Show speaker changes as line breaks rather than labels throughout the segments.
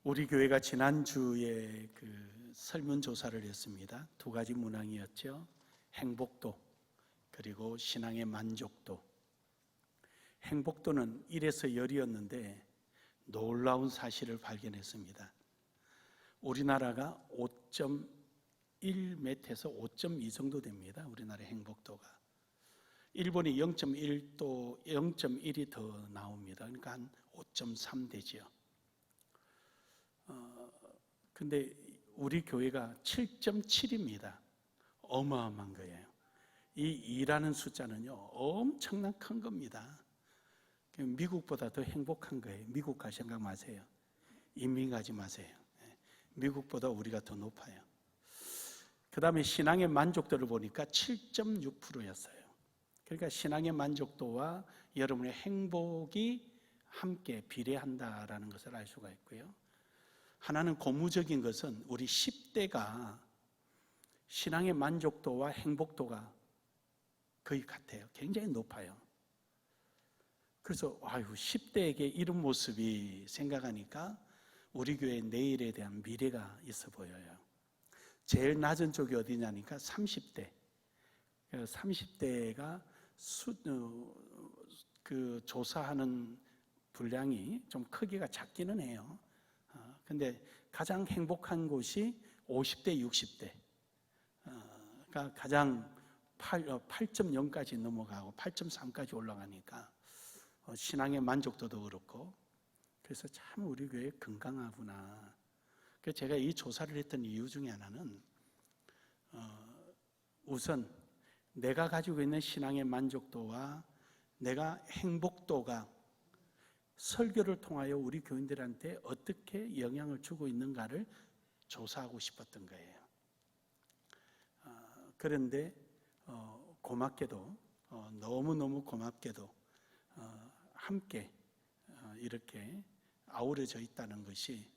우리 교회가 지난주에 설문조사를 했습니다. 두 가지 문항이었죠. 행복도 그리고 신앙의 만족도. 행복도는 1에서 10이었는데 놀라운 사실을 발견했습니다. 우리나라가 5.1에서 5.2 정도 됩니다. 우리나라의 행복도가. 일본이 0.1도 0.1이 더 나옵니다. 그러니까 한 5.3 되지요. 근데 우리 교회가 7.7입니다. 어마어마한 거예요. 이 2라는 숫자는요, 엄청난 큰 겁니다. 미국보다 더 행복한 거예요. 미국 갈 생각 마세요. 이민 가지 마세요. 미국보다 우리가 더 높아요. 그 다음에 신앙의 만족도를 보니까 7.6%였어요. 그러니까 신앙의 만족도와 여러분의 행복이 함께 비례한다라는 것을 알 수가 있고요. 하나는 고무적인 것은 우리 10대가 신앙의 만족도와 행복도가 거의 같아요. 굉장히 높아요. 그래서 10대에게 이런 모습이 생각하니까 우리 교회 내일에 대한 미래가 있어 보여요. 제일 낮은 쪽이 어디냐니까 30대. 30대가 조사하는 분량이 좀 크기가 작기는 해요. 근데 가장 행복한 곳이 50대, 60대가 가장 8.0까지 넘어가고 8.3까지 올라가니까 신앙의 만족도도 그렇고, 그래서 참 우리 교회 건강하구나. 그래서 제가 이 조사를 했던 이유 중에 하나는 우선 내가 가지고 있는 신앙의 만족도와 내가 행복도가 설교를 통하여 우리 교인들한테 어떻게 영향을 주고 있는가를 조사하고 싶었던 거예요. 그런데 고맙게도 너무너무 고맙게도 함께 이렇게 아우러져 있다는 것이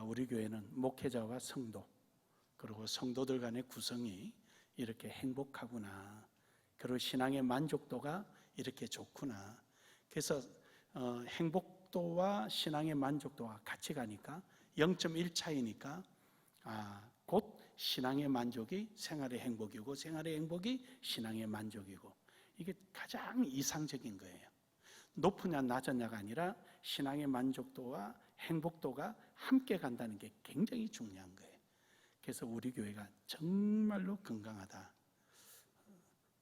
우리 교회는 목회자와 성도 그리고 성도들 간의 구성이 이렇게 행복하구나. 그리고 신앙의 만족도가 이렇게 좋구나. 그래서 행복도와 신앙의 만족도가 같이 가니까 0.1 차이니까 곧 신앙의 만족이 생활의 행복이고 생활의 행복이 신앙의 만족이고, 이게 가장 이상적인 거예요. 높으냐 낮으냐가 아니라 신앙의 만족도와 행복도가 함께 간다는 게 굉장히 중요한 거예요. 그래서 우리 교회가 정말로 건강하다.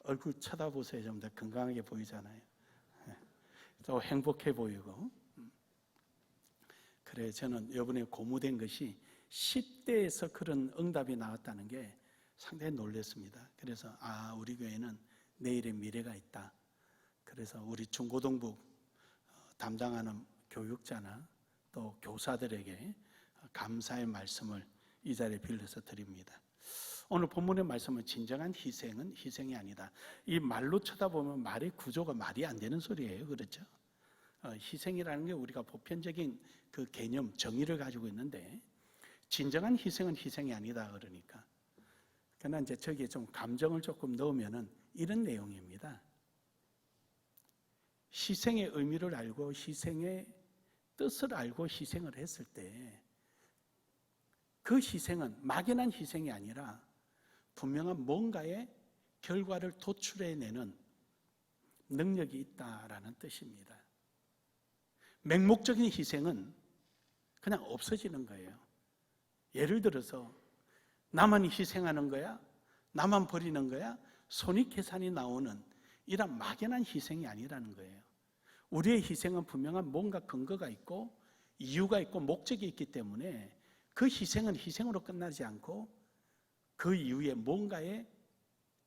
얼굴 쳐다보세요. 좀 더 건강하게 보이잖아요. 또 행복해 보이고. 그래, 저는 이번에 고무된 것이 10대에서 그런 응답이 나왔다는 게 상당히 놀랐습니다. 그래서 우리 교회는 내일의 미래가 있다. 그래서 우리 중고등부 담당하는 교육자나 또 교사들에게 감사의 말씀을 이 자리에 빌려서 드립니다. 오늘 본문의 말씀은 진정한 희생은 희생이 아니다. 이 말로 쳐다보면 말의 구조가 말이 안 되는 소리예요. 그렇죠? 희생이라는 게 우리가 보편적인 그 개념, 정의를 가지고 있는데 진정한 희생은 희생이 아니다. 그러니까. 그러나 이제 저기에 좀 감정을 조금 넣으면은 이런 내용입니다. 희생의 의미를 알고 희생의 뜻을 알고 희생을 했을 때 그 희생은 막연한 희생이 아니라 분명한 뭔가의 결과를 도출해내는 능력이 있다라는 뜻입니다. 맹목적인 희생은 그냥 없어지는 거예요. 예를 들어서 나만 희생하는 거야? 나만 버리는 거야? 손익계산이 나오는 이런 막연한 희생이 아니라는 거예요. 우리의 희생은 분명한 뭔가 근거가 있고 이유가 있고 목적이 있기 때문에 그 희생은 희생으로 끝나지 않고 그 이후에 뭔가의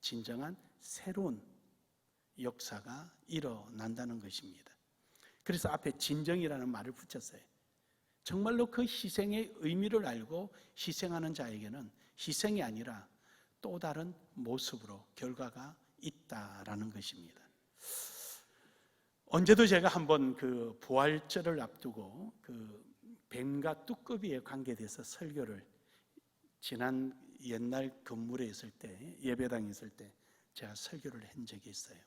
진정한 새로운 역사가 일어난다는 것입니다. 그래서 앞에 진정이라는 말을 붙였어요. 정말로 그 희생의 의미를 알고 희생하는 자에게는 희생이 아니라 또 다른 모습으로 결과가 있다라는 것입니다. 언제도 제가 한번 그 부활절을 앞두고 그 뱀과 뚜꺼비에 관계돼서 설교를 지난 옛날 건물에 있을 때, 예배당에 있을 때 제가 설교를 한 적이 있어요.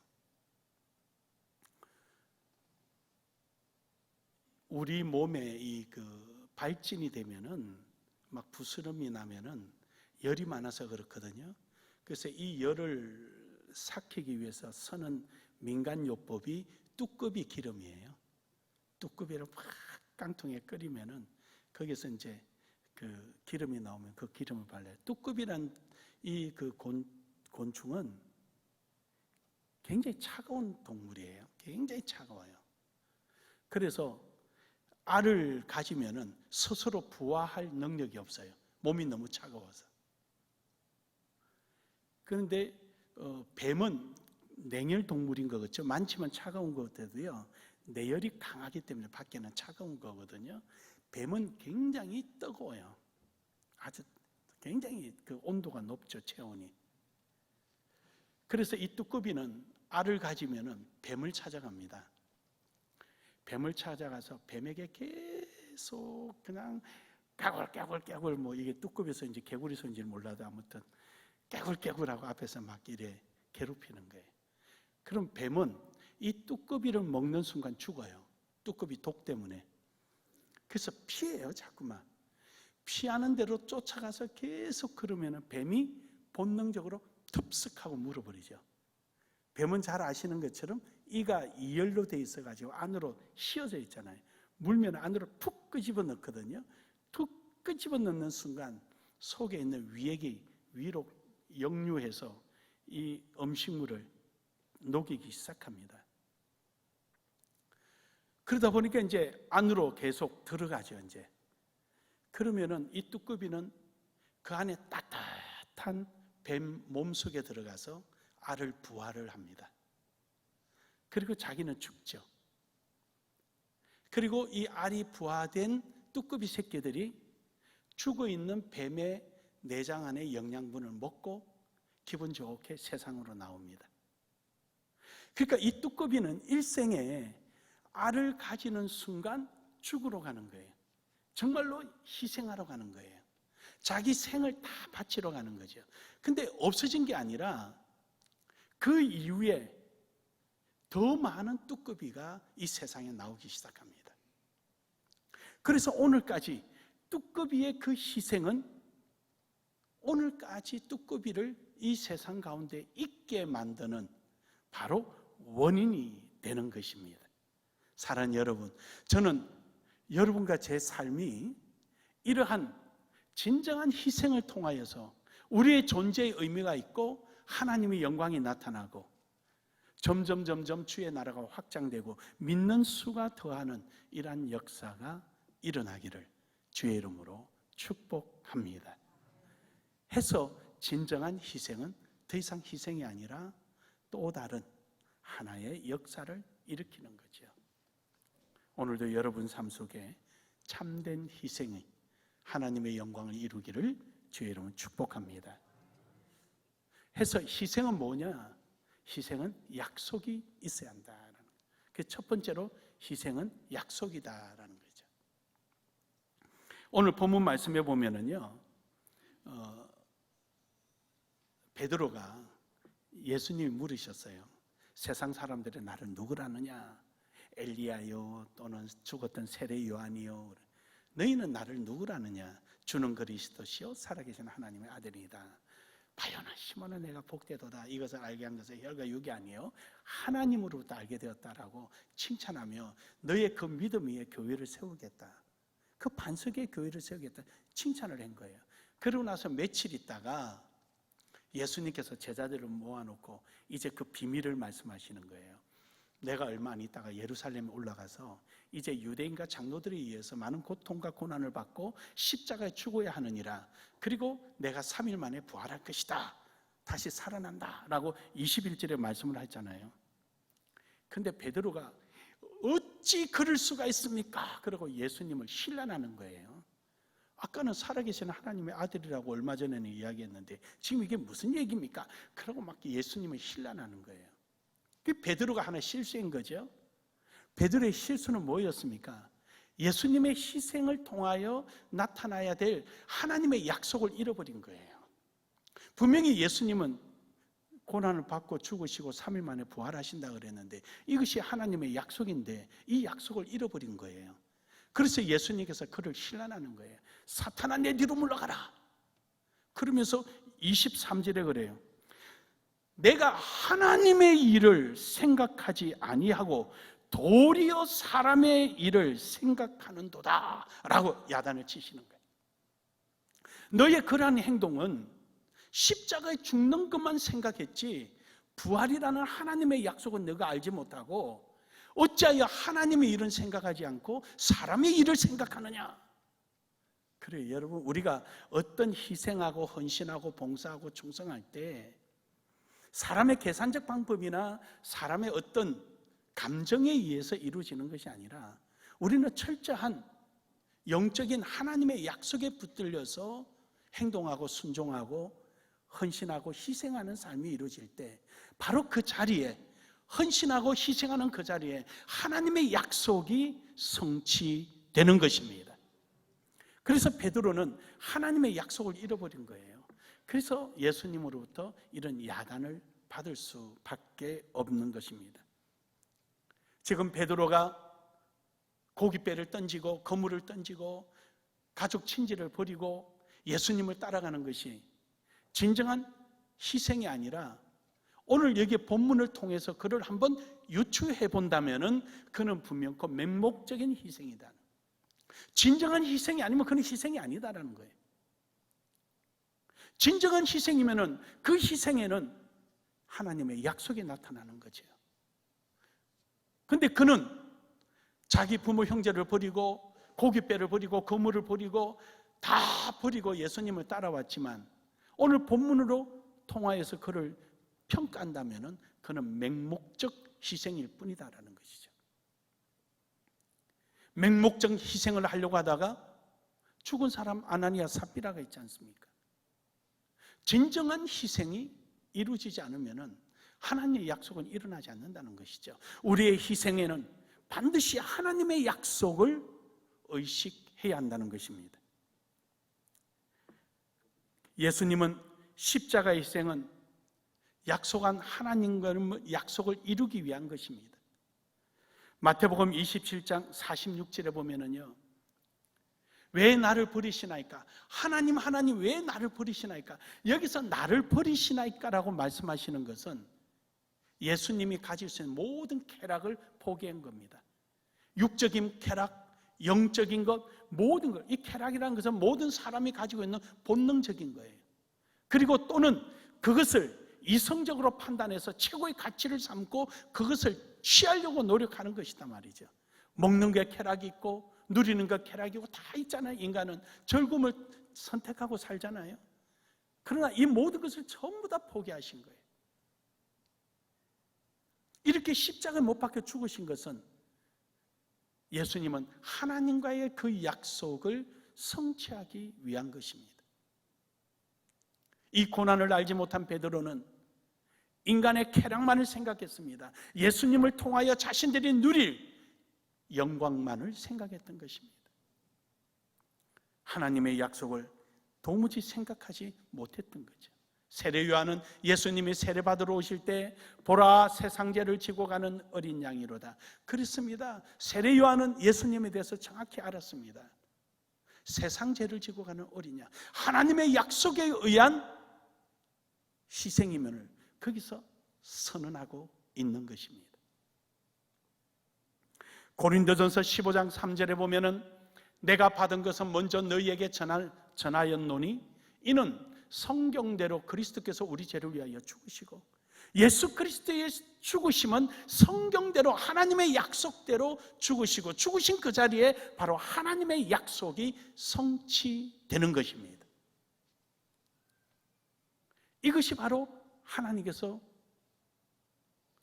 우리 몸에 이 그 발진이 되면은 막 부스럼이 나면은 열이 많아서 그렇거든요. 그래서 이 열을 삭히기 위해서 쓰는 민간요법이 뚜껑이 기름이에요. 뚜껑을 막 깡통에 끓이면은 거기서 이제 그 기름이 나오면 그 기름을 발라요. 뚜껑이란 이 그 곤충은 굉장히 차가운 동물이에요. 굉장히 차가워요. 그래서 알을 가지면은 스스로 부화할 능력이 없어요. 몸이 너무 차가워서. 그런데 뱀은 냉혈 동물인 거겠죠. 많지만 차가운 것들도요. 내열이 강하기 때문에 밖에는 차가운 거거든요. 뱀은 굉장히 뜨거워요. 아주 굉장히 그 온도가 높죠, 체온이. 그래서 이 뚜꺼비는 알을 가지면은 뱀을 찾아갑니다. 뱀을 찾아가서 뱀에게 계속 그냥 깨굴 뭐 이게 뚜꺼비에서 이제 개구리 소인지는 몰라도 아무튼 깨굴하고 앞에서 막 이래 괴롭히는 거예요. 그럼 뱀은 이 뚜꺼비를 먹는 순간 죽어요. 뚜꺼비 독 때문에. 그래서 피해요, 자꾸만. 피하는 대로 쫓아가서 계속 그러면은 뱀이 본능적으로 습득하고 물어버리죠. 뱀은 잘 아시는 것처럼 이가 이열로 돼 있어가지고 안으로 씌어져 있잖아요. 물면 안으로 푹 끄집어 넣거든요. 툭 끄집어 넣는 순간 속에 있는 위액이 위로 역류해서 이 음식물을 녹이기 시작합니다. 그러다 보니까 이제 안으로 계속 들어가죠, 이제. 그러면은 이 뚜꺼비는 그 안에 따뜻한 뱀 몸속에 들어가서 알을 부화를 합니다. 그리고 자기는 죽죠. 그리고 이 알이 부화된 뚜꺼비 새끼들이 죽어있는 뱀의 내장 안에 영양분을 먹고 기분 좋게 세상으로 나옵니다. 그러니까 이 뚜꺼비는 일생에 알을 가지는 순간 죽으러 가는 거예요. 정말로 희생하러 가는 거예요. 자기 생을 다 바치러 가는 거죠. 근데 없어진 게 아니라 그 이후에 더 많은 뚜꺼비가 이 세상에 나오기 시작합니다. 그래서 오늘까지 뚜꺼비의 그 희생은 오늘까지 뚜꺼비를 이 세상 가운데 있게 만드는 바로 원인이 되는 것입니다. 사랑하는 여러분, 저는 여러분과 제 삶이 이러한 진정한 희생을 통하여서 우리의 존재의 의미가 있고 하나님의 영광이 나타나고 점점 주의 나라가 확장되고 믿는 수가 더하는 이러한 역사가 일어나기를 주의 이름으로 축복합니다. 해서 진정한 희생은 더 이상 희생이 아니라 또 다른 하나의 역사를 일으키는 거죠. 오늘도 여러분 삶 속에 참된 희생이 하나님의 영광을 이루기를 주의 이름으로 축복합니다. 해서 희생은 뭐냐? 희생은 약속이 있어야 한다라는 거예요. 그 첫 번째로 희생은 약속이다라는 거죠. 오늘 본문 말씀에 보면은요, 베드로가 예수님이 물으셨어요. 세상 사람들이 나를 누구라느냐? 엘리야요, 또는 죽었던 세례 요한이요. 너희는 나를 누구라느냐? 주는 그리스도시요 살아계신 하나님의 아들이다. 바요나 시몬아 내가 복되도다. 이것을 알게 한 것은 혈과 육이 아니요 하나님으로부터 알게 되었다라고 칭찬하며 너의 그 믿음 위에 교회를 세우겠다. 그 반석의 교회를 세우겠다. 칭찬을 한 거예요. 그러고 나서 며칠 있다가 예수님께서 제자들을 모아놓고 이제 그 비밀을 말씀하시는 거예요. 내가 얼마 안 있다가 예루살렘에 올라가서 이제 유대인과 장로들에 의해서 많은 고통과 고난을 받고 십자가에 죽어야 하느니라. 그리고 내가 3일 만에 부활할 것이다. 다시 살아난다. 라고 21절에 말씀을 했잖아요. 근데 베드로가 어찌 그럴 수가 있습니까? 그러고 예수님을 신란하는 거예요. 아까는 살아계신 하나님의 아들이라고 얼마 전에는 이야기했는데 지금 이게 무슨 얘기입니까? 그러고 막 예수님을 신란하는 거예요. 그 베드로가 하나 실수인 거죠. 베드로의 실수는 뭐였습니까? 예수님의 희생을 통하여 나타나야 될 하나님의 약속을 잃어버린 거예요. 분명히 예수님은 고난을 받고 죽으시고 3일 만에 부활하신다 그랬는데 이것이 하나님의 약속인데 이 약속을 잃어버린 거예요. 그래서 예수님께서 그를 신란하는 거예요. 사탄아, 내 뒤로 물러가라. 그러면서 23절에 그래요. 내가 하나님의 일을 생각하지 아니하고 도리어 사람의 일을 생각하는도다 라고 야단을 치시는 거예요. 너의 그러한 행동은 십자가에 죽는 것만 생각했지 부활이라는 하나님의 약속은 너가 알지 못하고 어찌하여 하나님의 일은 생각하지 않고 사람의 일을 생각하느냐. 그래요, 여러분, 우리가 어떤 희생하고 헌신하고 봉사하고 충성할 때 사람의 계산적 방법이나 사람의 어떤 감정에 의해서 이루어지는 것이 아니라 우리는 철저한 영적인 하나님의 약속에 붙들려서 행동하고 순종하고 헌신하고 희생하는 삶이 이루어질 때 바로 그 자리에, 헌신하고 희생하는 그 자리에 하나님의 약속이 성취되는 것입니다. 그래서 베드로는 하나님의 약속을 잃어버린 거예요. 그래서 예수님으로부터 이런 야단을 받을 수밖에 없는 것입니다. 지금 베드로가 고깃배를 던지고 거물을 던지고 가족 친지를 버리고 예수님을 따라가는 것이 진정한 희생이 아니라 오늘 여기 본문을 통해서 그를 한번 유추해 본다면 그는 분명 그 맹목적인 희생이다. 진정한 희생이 아니면 그는 희생이 아니다라는 거예요. 진정한 희생이면 그 희생에는 하나님의 약속이 나타나는 거죠. 그런데 그는 자기 부모 형제를 버리고 고깃배를 버리고 거물을 버리고 다 버리고 예수님을 따라왔지만 오늘 본문으로 통하여서 그를 평가한다면 그는 맹목적 희생일 뿐이다라는 것이죠. 맹목적 희생을 하려고 하다가 죽은 사람 아나니아 삽비라가 있지 않습니까? 진정한 희생이 이루어지지 않으면 하나님의 약속은 일어나지 않는다는 것이죠. 우리의 희생에는 반드시 하나님의 약속을 의식해야 한다는 것입니다. 예수님은 십자가의 희생은 약속한 하나님과의 약속을 이루기 위한 것입니다. 마태복음 27장 46절에 보면은요, 왜 나를 버리시나이까? 하나님 왜 나를 버리시나이까? 여기서 나를 버리시나이까라고 말씀하시는 것은 예수님이 가질 수 있는 모든 쾌락을 포기한 겁니다. 육적인 쾌락, 영적인 것, 모든 것. 이 쾌락이라는 것은 모든 사람이 가지고 있는 본능적인 거예요. 그리고 또는 그것을 이성적으로 판단해서 최고의 가치를 삼고 그것을 취하려고 노력하는 것이다 말이죠. 먹는 게 쾌락이 있고 누리는 게 쾌락이고 다 있잖아요. 인간은 즐거움을 선택하고 살잖아요. 그러나 이 모든 것을 전부 다 포기하신 거예요. 이렇게 십자가에 못 박혀 죽으신 것은 예수님은 하나님과의 그 약속을 성취하기 위한 것입니다. 이 고난을 알지 못한 베드로는 인간의 쾌락만을 생각했습니다. 예수님을 통하여 자신들이 누릴 영광만을 생각했던 것입니다. 하나님의 약속을 도무지 생각하지 못했던 거죠. 세례 요한은 예수님이 세례받으러 오실 때 보라 세상죄를 지고 가는 어린 양이로다 그랬습니다. 세례 요한은 예수님에 대해서 정확히 알았습니다. 세상죄를 지고 가는 어린 양, 하나님의 약속에 의한 희생이면을 거기서 선언하고 있는 것입니다. 고린도전서 15장 3절에 보면은 내가 받은 것은 먼저 너희에게 전하였노니 이는 성경대로 그리스도께서 우리 죄를 위하여 죽으시고 예수 그리스도의 죽으심은 성경대로 하나님의 약속대로 죽으시고 죽으신 그 자리에 바로 하나님의 약속이 성취되는 것입니다. 이것이 바로 하나님께서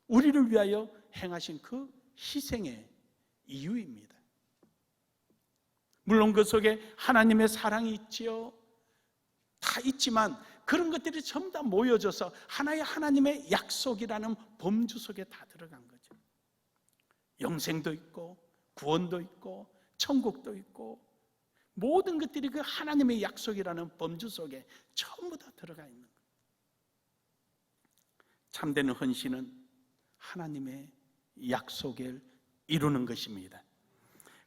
우리를 위하여 행하신 그 희생의 이유입니다. 물론 그 속에 하나님의 사랑이 있지요. 다 있지만 그런 것들이 전부 다 모여져서 하나의 하나님의 약속이라는 범주 속에 다 들어간 거죠. 영생도 있고 구원도 있고 천국도 있고 모든 것들이 그 하나님의 약속이라는 범주 속에 전부 다 들어가 있는 거예요. 참된 헌신은 하나님의 약속을 이루는 것입니다.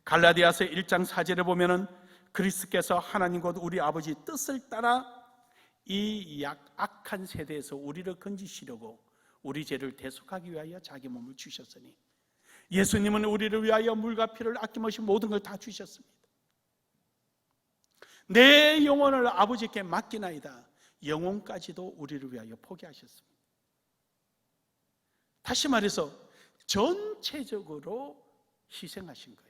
갈라디아서 1장 4절에 보면은 그리스도께서 하나님 곧 우리 아버지 뜻을 따라 이 악한 세대에서 우리를 건지시려고 우리 죄를 대속하기 위하여 자기 몸을 주셨으니, 예수님은 우리를 위하여 물과 피를 아낌없이 모든 걸 다 주셨습니다. 내 영혼을 아버지께 맡기나이다. 영혼까지도 우리를 위하여 포기하셨습니다. 다시 말해서 전체적으로 희생하신 거예요.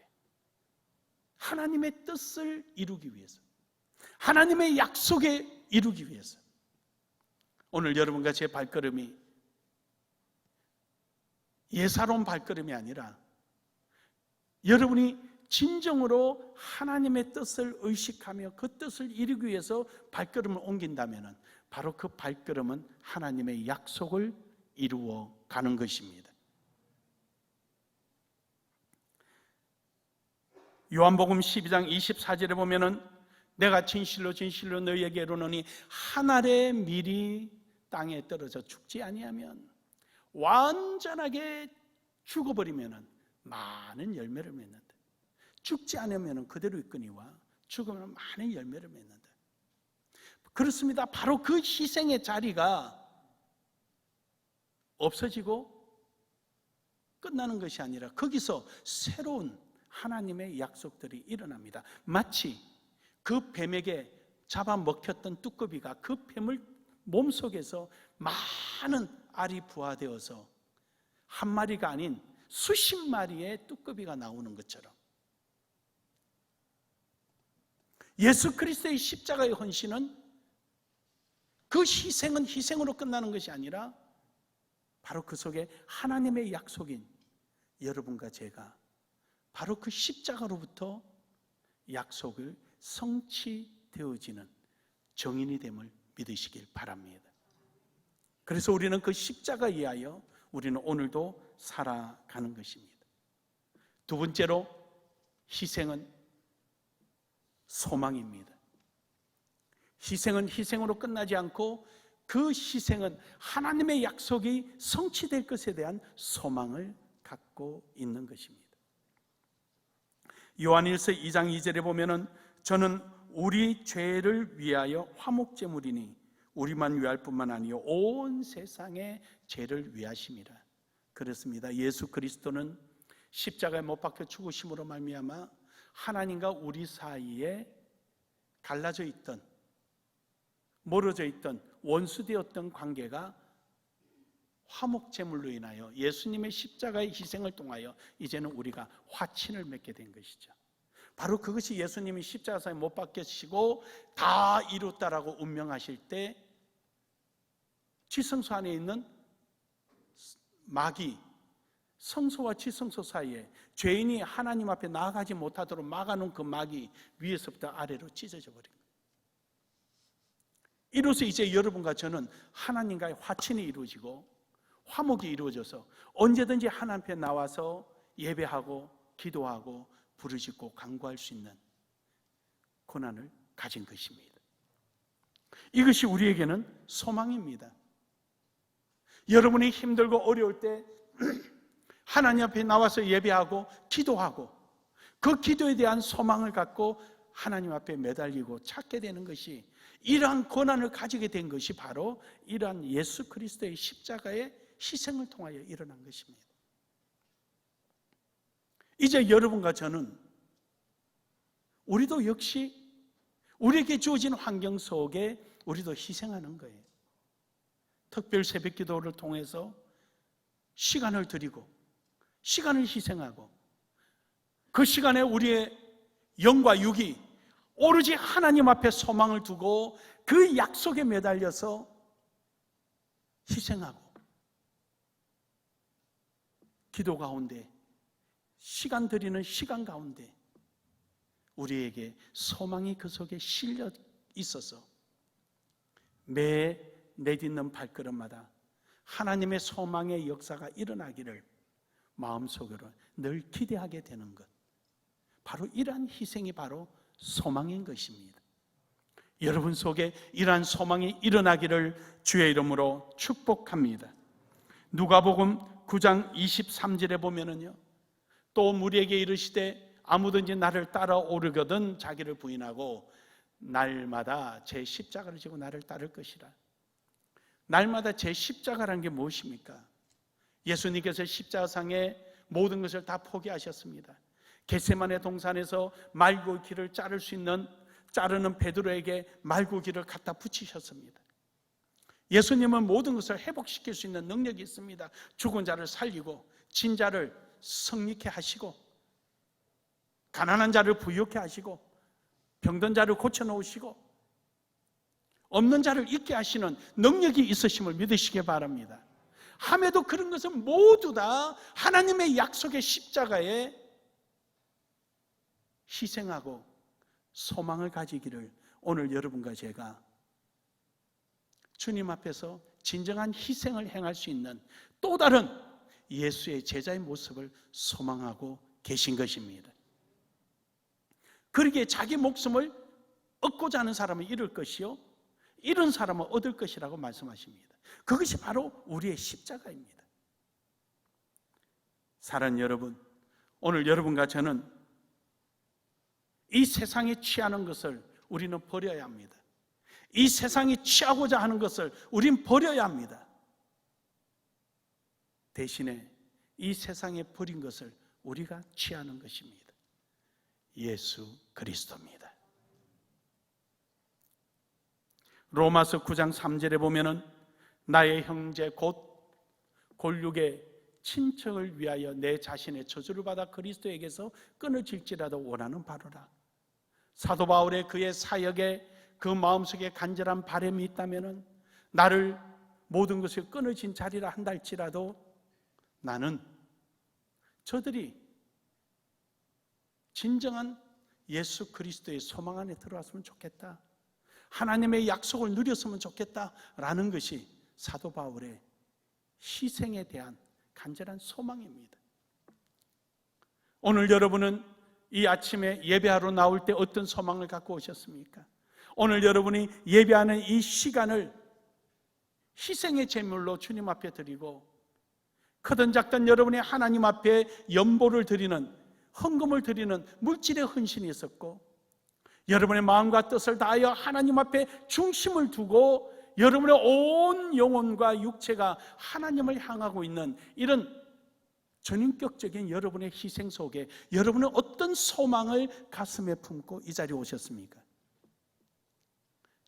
하나님의 뜻을 이루기 위해서, 하나님의 약속에 이루기 위해서. 오늘 여러분과 제 발걸음이 예사로운 발걸음이 아니라 여러분이 진정으로 하나님의 뜻을 의식하며 그 뜻을 이루기 위해서 발걸음을 옮긴다면 바로 그 발걸음은 하나님의 약속을 이루어 가는 것입니다. 요한복음 12장 24절에 보면은 내가 진실로 진실로 너희에게 이르노니 한 알의 밀이 땅에 떨어져 죽지 아니하면, 완전하게 죽어버리면 많은 열매를 맺는다. 죽지 않으면 그대로 있거니와 죽으면 많은 열매를 맺는다. 그렇습니다. 바로 그 희생의 자리가 없어지고 끝나는 것이 아니라 거기서 새로운 하나님의 약속들이 일어납니다. 마치 그 뱀에게 잡아먹혔던 뚜꺼비가 그 뱀을 몸속에서 많은 알이 부화되어서 한 마리가 아닌 수십 마리의 뚜꺼비가 나오는 것처럼, 예수 그리스도의 십자가의 헌신은, 그 희생은 희생으로 끝나는 것이 아니라 바로 그 속에 하나님의 약속인 여러분과 제가 바로 그 십자가로부터 약속을 성취되어지는 정인이 됨을 믿으시길 바랍니다. 그래서 우리는 그 십자가에 의하여 우리는 오늘도 살아가는 것입니다. 두 번째로, 희생은 소망입니다. 희생은 희생으로 끝나지 않고 그 희생은 하나님의 약속이 성취될 것에 대한 소망을 갖고 있는 것입니다. 요한일서 2장 2절에 보면은 저는 우리 죄를 위하여 화목제물이니 우리만 위할 뿐만 아니요 온 세상의 죄를 위하심이라. 그렇습니다. 예수 그리스도는 십자가에 못 박혀 죽으심으로 말미암아 하나님과 우리 사이에 갈라져 있던, 멀어져 있던, 원수되었던 관계가 화목제물로 인하여 예수님의 십자가의 희생을 통하여 이제는 우리가 화친을 맺게 된 것이죠. 바로 그것이 예수님이 십자가에 못 박히시고 다 이뤘다라고 운명하실 때 지성소 안에 있는 마귀, 성소와 지성소 사이에 죄인이 하나님 앞에 나아가지 못하도록 막아놓은 그 마귀 위에서부터 아래로 찢어져 버린 거예요. 이로써 이제 여러분과 저는 하나님과의 화친이 이루어지고 화목이 이루어져서 언제든지 하나님 앞에 나와서 예배하고 기도하고 부르짖고 간구할 수 있는 권한을 가진 것입니다. 이것이 우리에게는 소망입니다. 여러분이 힘들고 어려울 때 하나님 앞에 나와서 예배하고 기도하고 그 기도에 대한 소망을 갖고 하나님 앞에 매달리고 찾게 되는 것이, 이러한 권한을 가지게 된 것이 바로 이러한 예수 그리스도의 십자가의 희생을 통하여 일어난 것입니다. 이제 여러분과 저는 우리도 역시 우리에게 주어진 환경 속에 우리도 희생하는 거예요. 특별 새벽 기도를 통해서 시간을 드리고 시간을 희생하고 그 시간에 우리의 영과 육이 오로지 하나님 앞에 소망을 두고 그 약속에 매달려서 희생하고 기도 가운데 시간 드리는 시간 가운데 우리에게 소망이 그 속에 실려 있어서 매 내딛는 발걸음마다 하나님의 소망의 역사가 일어나기를 마음속으로 늘 기대하게 되는 것, 바로 이러한 희생이 바로 소망인 것입니다. 여러분 속에 이러한 소망이 일어나기를 주의 이름으로 축복합니다. 누가복음 9장 23절에 보면은요, 또 무리에게 이르시되 아무든지 나를 따라오려거든 자기를 부인하고 날마다 제 십자가를 지고 나를 따를 것이라. 날마다 제 십자가라는 게 무엇입니까? 예수님께서 십자가상에 모든 것을 다 포기하셨습니다. 겟세마네 동산에서 말고기를 자르는 베드로에게 말고기를 갖다 붙이셨습니다. 예수님은 모든 것을 회복시킬 수 있는 능력이 있습니다. 죽은 자를 살리고 진 자를 성립케 하시고 가난한 자를 부유케 하시고 병든 자를 고쳐놓으시고 없는 자를 있게 하시는 능력이 있으심을 믿으시기 바랍니다. 함에도 그런 것은 모두 다 하나님의 약속의 십자가에 희생하고 소망을 가지기를 오늘 여러분과 제가 주님 앞에서 진정한 희생을 행할 수 있는 또 다른 예수의 제자의 모습을 소망하고 계신 것입니다. 그러기에 자기 목숨을 얻고자 하는 사람은 잃을 것이요 잃은 사람은 얻을 것이라고 말씀하십니다. 그것이 바로 우리의 십자가입니다. 사랑하는 여러분, 오늘 여러분과 저는 이 세상에 취하는 것을 우리는 버려야 합니다. 이 세상이 취하고자 하는 것을 우린 버려야 합니다. 대신에 이 세상에 버린 것을 우리가 취하는 것입니다. 예수 그리스도입니다. 로마서 9장 3절에 보면은 나의 형제 곧 골육의 친척을 위하여 내 자신의 저주를 받아 그리스도에게서 끊어질지라도 원하는 바로라. 사도 바울의 그의 사역에 그 마음속에 간절한 바람이 있다면은 나를 모든 것을 끊어진 자리라 한다 할지라도 나는 저들이 진정한 예수 그리스도의 소망 안에 들어왔으면 좋겠다, 하나님의 약속을 누렸으면 좋겠다라는 것이 사도 바울의 희생에 대한 간절한 소망입니다. 오늘 여러분은 이 아침에 예배하러 나올 때 어떤 소망을 갖고 오셨습니까? 오늘 여러분이 예배하는 이 시간을 희생의 제물로 주님 앞에 드리고 크든 작든 여러분이 하나님 앞에 연보를 드리는, 헌금을 드리는 물질의 헌신이 있었고 여러분의 마음과 뜻을 다하여 하나님 앞에 중심을 두고 여러분의 온 영혼과 육체가 하나님을 향하고 있는 이런 전인격적인 여러분의 희생 속에 여러분은 어떤 소망을 가슴에 품고 이 자리에 오셨습니까?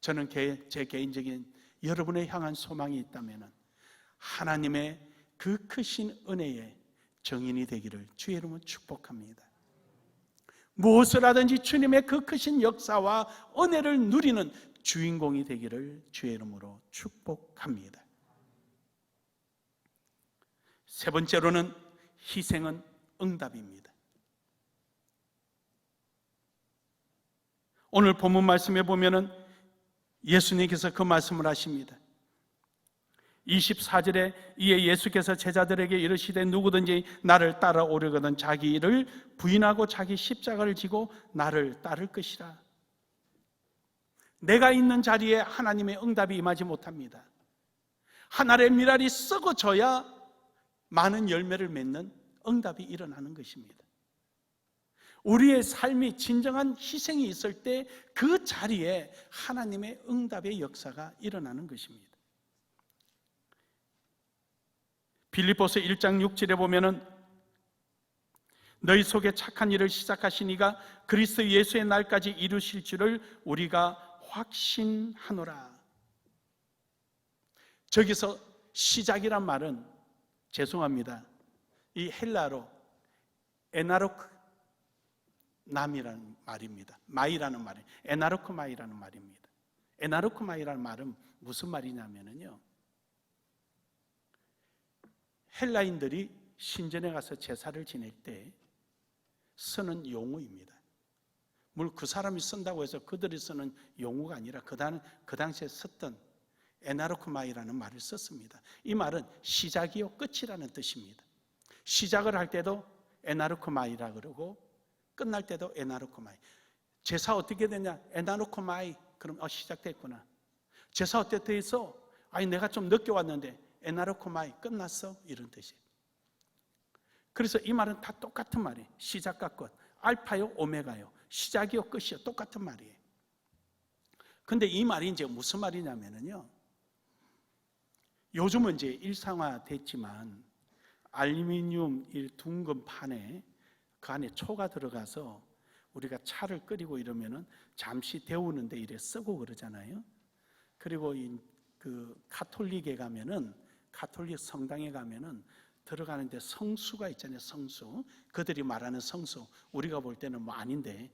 저는 제 개인적인 여러분을 향한 소망이 있다면 하나님의 그 크신 은혜의 정인이 되기를 주의 이름으로 축복합니다. 무엇을 하든지 주님의 그 크신 역사와 은혜를 누리는 주인공이 되기를 주의 이름으로 축복합니다. 세 번째로는 희생은 응답입니다. 오늘 본문 말씀에 보면은 예수님께서 그 말씀을 하십니다. 24절에 이에 예수께서 제자들에게 이르시되 누구든지 나를 따라오려거든 자기 일을 부인하고 자기 십자가를 지고 나를 따를 것이라. 내가 있는 자리에 하나님의 응답이 임하지 못합니다. 한 알의 밀알이 썩어져야 많은 열매를 맺는 응답이 일어나는 것입니다. 우리의 삶이 진정한 희생이 있을 때 그 자리에 하나님의 응답의 역사가 일어나는 것입니다. 빌립보서 1장 6절에 보면은 너희 속에 착한 일을 시작하신 이가 그리스도 예수의 날까지 이루실 줄을 우리가 확신하노라. 저기서 시작이란 말은 죄송합니다, 이 헬라로 에나로크 남이라는 말입니다. 마이라는 말이에요. 에나로크 마이라는 말입니다. 에나로크 마이라는 말은 무슨 말이냐면요, 헬라인들이 신전에 가서 제사를 지낼 때 쓰는 용어입니다. 물론 그 사람이 쓴다고 해서 그들이 쓰는 용어가 아니라 그 당시에 썼던 에나로크마이라는 말을 썼습니다. 이 말은 시작이요 끝이라는 뜻입니다. 시작을 할 때도 에나로크마이라 그러고 끝날 때도 에나로크마이. 제사 어떻게 되냐? 에나로크마이. 그럼 시작됐구나. 제사 어떻게 했어? 아니 내가 좀 늦게 왔는데 에나로크마이 끝났어? 이런 뜻이에요. 그래서 이 말은 다 똑같은 말이에요. 시작과 끝. 알파요 오메가요, 시작이요 끝이요, 똑같은 말이에요. 근데 이 말이 이제 무슨 말이냐면요, 요즘은 이제 일상화 됐지만 알루미늄 이 둥근 판에 그 안에 초가 들어가서 우리가 차를 끓이고 이러면은 잠시 데우는데 이래 쓰고 그러잖아요. 그리고 그 가톨릭에 가면은, 가톨릭 성당에 가면은 들어가는데 성수가 있잖아요. 성수, 그들이 말하는 성수, 우리가 볼 때는 뭐 아닌데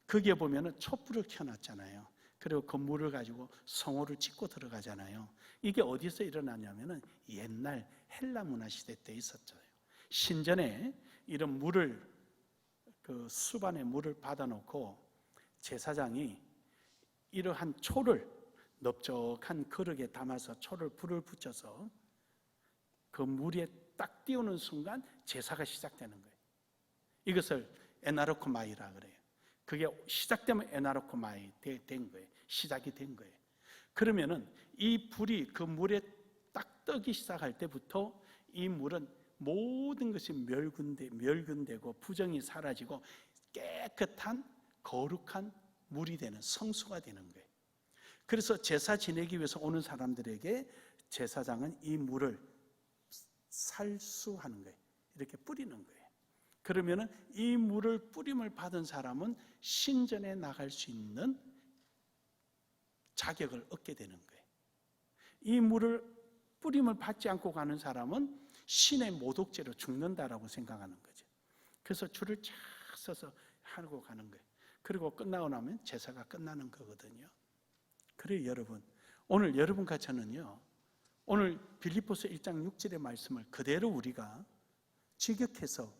거기에 보면은 촛불을 켜놨잖아요. 그리고 그 물을 가지고 성호를 짓고 들어가잖아요. 이게 어디서 일어나냐면은 옛날 헬라 문화 시대 때 있었죠. 신전에 이런 물을, 그 수반에 물을 받아놓고 제사장이 이러한 초를 넓적한 그릇에 담아서 초를 불을 붙여서 그 물에 딱 띄우는 순간 제사가 시작되는 거예요. 이것을 에나르코마이라 그래요. 그게 시작되면 에나르코마이 된 거예요. 시작이 된 거예요. 그러면은 이 불이 그 물에 딱 뜨기 시작할 때부터 이 물은 모든 것이 멸근되고 부정이 사라지고 깨끗한 거룩한 물이 되는, 성수가 되는 거예요. 그래서 제사 지내기 위해서 오는 사람들에게 제사장은 이 물을 살수하는 거예요. 이렇게 뿌리는 거예요. 그러면은 이 물을 뿌림을 받은 사람은 신전에 나갈 수 있는 자격을 얻게 되는 거예요. 이 물을 뿌림을 받지 않고 가는 사람은 신의 모독죄로 죽는다라고 생각하는 거죠. 그래서 줄을 쫙 서서 하고 가는 거예요. 그리고 끝나고 나면 제사가 끝나는 거거든요. 그래요, 여러분. 오늘 여러분과 저는요, 오늘 빌립보서 1장 6절의 말씀을 그대로 우리가 직역해서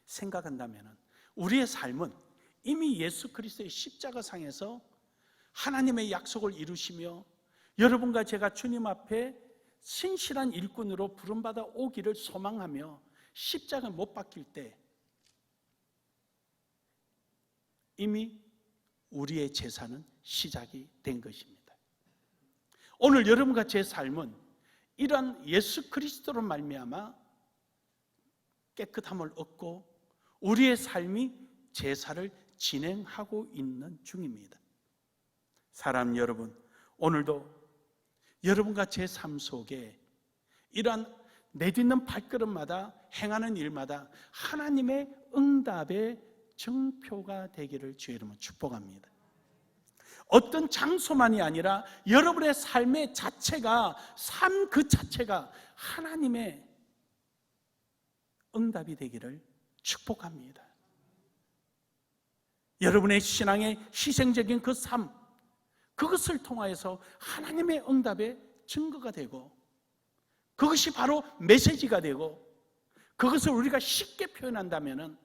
생각한다면 우리의 삶은 이미 예수 그리스도의 십자가상에서 하나님의 약속을 이루시며 여러분과 제가 주님 앞에 신실한 일꾼으로 부름받아 오기를 소망하며 십자가를 못 박힐 때 이미 우리의 제사는 시작이 된 것입니다. 오늘 여러분과 제 삶은 이러한 예수 그리스도로 말미암아 깨끗함을 얻고 우리의 삶이 제사를 진행하고 있는 중입니다. 사람 여러분, 오늘도 여러분과 제 삶 속에 이러한 내딛는 발걸음마다 행하는 일마다 하나님의 응답의 증표가 되기를 주의 이름으로 축복합니다. 어떤 장소만이 아니라 여러분의 삶의 자체가, 삶 그 자체가 하나님의 응답이 되기를 축복합니다. 여러분의 신앙의 희생적인 그 삶, 그것을 통하여서 하나님의 응답의 증거가 되고 그것이 바로 메시지가 되고 그것을 우리가 쉽게 표현한다면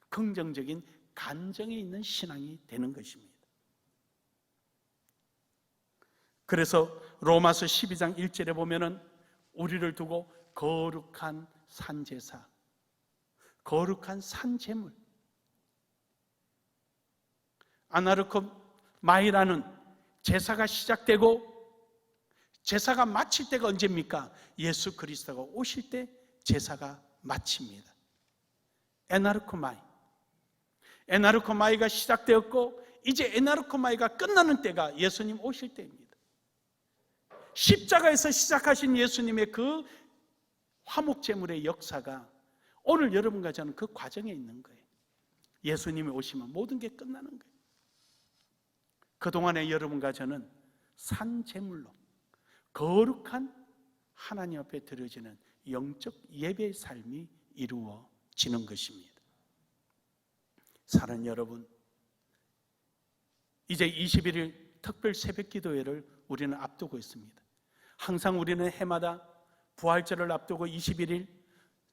긍정적인 감정에 있는 신앙이 되는 것입니다. 그래서 로마서 12장 1절에 보면은 우리를 두고 거룩한 산제사, 거룩한 산제물, 아나르코마이라는 제사가 시작되고 제사가 마칠 때가 언제입니까? 예수 그리스도가 오실 때 제사가 마칩니다. 에나르코마이가 시작되었고 이제 에나르코마이가 끝나는 때가 예수님 오실 때입니다. 십자가에서 시작하신 예수님의 그 화목제물의 역사가 오늘 여러분과 저는 그 과정에 있는 거예요. 예수님이 오시면 모든 게 끝나는 거예요. 그동안에 여러분과 저는 산제물로 거룩한 하나님 앞에 드려지는 영적 예배의 삶이 이루어지는 것입니다. 사랑하는 여러분, 이제 21일 특별 새벽 기도회를 우리는 앞두고 있습니다. 항상 우리는 해마다 부활절을 앞두고 21일,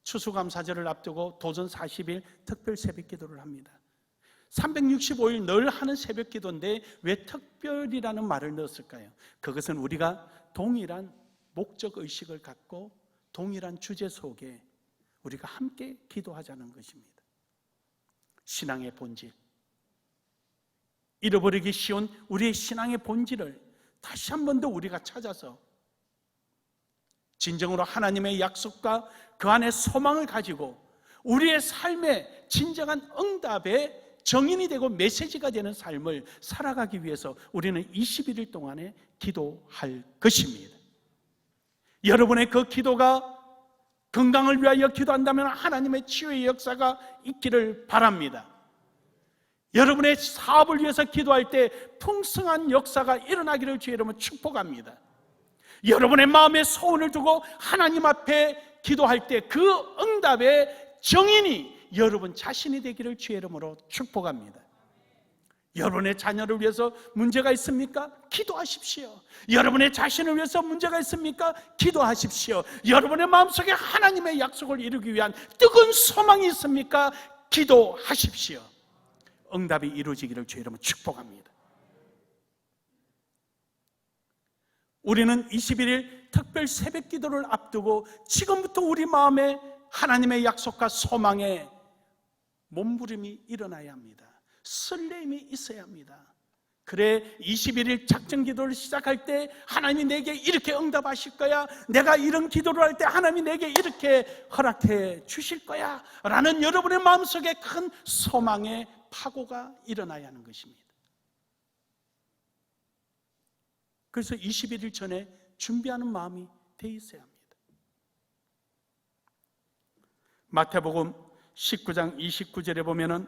추수감사절을 앞두고 도전 40일 특별 새벽 기도를 합니다. 365일 늘 하는 새벽 기도인데 왜 특별이라는 말을 넣었을까요? 그것은 우리가 동일한 목적 의식을 갖고 동일한 주제 속에 우리가 함께 기도하자는 것입니다. 신앙의 본질, 잃어버리기 쉬운 우리의 신앙의 본질을 다시 한 번 더 우리가 찾아서 진정으로 하나님의 약속과 그 안에 소망을 가지고 우리의 삶의 진정한 응답의 정인이 되고 메시지가 되는 삶을 살아가기 위해서 우리는 21일 동안에 기도할 것입니다. 여러분의 그 기도가 건강을 위하여 기도한다면 하나님의 치유의 역사가 있기를 바랍니다. 여러분의 사업을 위해서 기도할 때 풍성한 역사가 일어나기를 주의 이름으로 축복합니다. 여러분의 마음에 소원을 두고 하나님 앞에 기도할 때 그 응답의 정인이 여러분 자신이 되기를 주의 이름으로 축복합니다. 여러분의 자녀를 위해서 문제가 있습니까? 기도하십시오. 여러분의 자신을 위해서 문제가 있습니까? 기도하십시오. 여러분의 마음속에 하나님의 약속을 이루기 위한 뜨거운 소망이 있습니까? 기도하십시오. 응답이 이루어지기를 주의 이름으로 축복합니다. 우리는 21일 특별 새벽 기도를 앞두고 지금부터 우리 마음에 하나님의 약속과 소망에 몸부림이 일어나야 합니다. 설렘이 있어야 합니다. 그래 21일 작전 기도를 시작할 때 하나님이 내게 이렇게 응답하실 거야, 내가 이런 기도를 할 때 하나님이 내게 이렇게 허락해 주실 거야 라는 여러분의 마음속에 큰 소망의 파고가 일어나야 하는 것입니다. 그래서 21일 전에 준비하는 마음이 돼 있어야 합니다. 마태복음 19장 29절에 보면은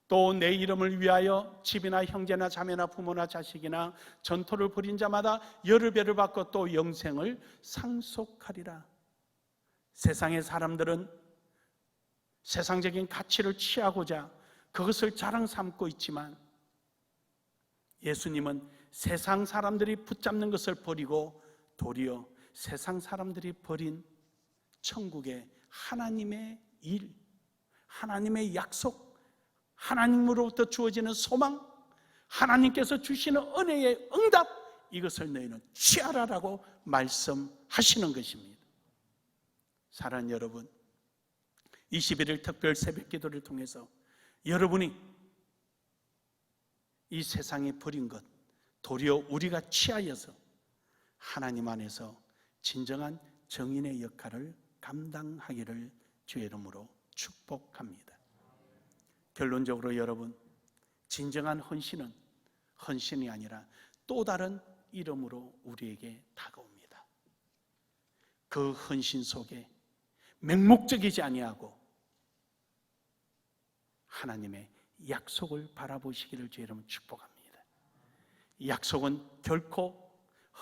또 내 이름을 위하여 집이나 형제나 자매나 부모나 자식이나 전토를 벌인 자마다 열흘 배를 받고 또 영생을 상속하리라. 세상의 사람들은 세상적인 가치를 취하고자 그것을 자랑 삼고 있지만 예수님은 세상 사람들이 붙잡는 것을 버리고 도리어 세상 사람들이 버린 천국의 하나님의 일, 하나님의 약속, 하나님으로부터 주어지는 소망, 하나님께서 주시는 은혜의 응답, 이것을 너희는 취하라라고 말씀하시는 것입니다. 사랑하는 여러분, 21일 특별 새벽 기도를 통해서 여러분이 이 세상에 버린 것 도리어 우리가 취하여서 하나님 안에서 진정한 정인의 역할을 감당하기를 주의 이름으로 축복합니다. 결론적으로 여러분, 진정한 헌신은 헌신이 아니라 또 다른 이름으로 우리에게 다가옵니다. 그 헌신 속에 맹목적이지 아니하고 하나님의 약속을 바라보시기를 주의 이름으로 축복합니다. 이 약속은 결코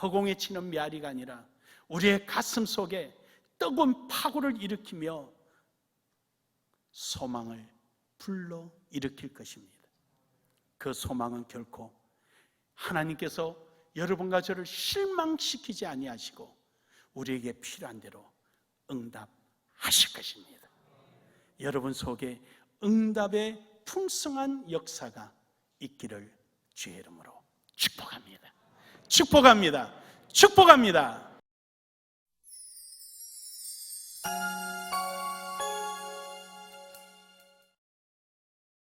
허공에 치는 메아리가 아니라 우리의 가슴 속에 뜨거운 파고를 일으키며 소망을 불러 일으킬 것입니다. 그 소망은 결코 하나님께서 여러분과 저를 실망시키지 아니하시고 우리에게 필요한 대로 응답하실 것입니다. 여러분 속에 응답의 풍성한 역사가 있기를 주의 이름으로 축복합니다. 축복합니다. 축복합니다.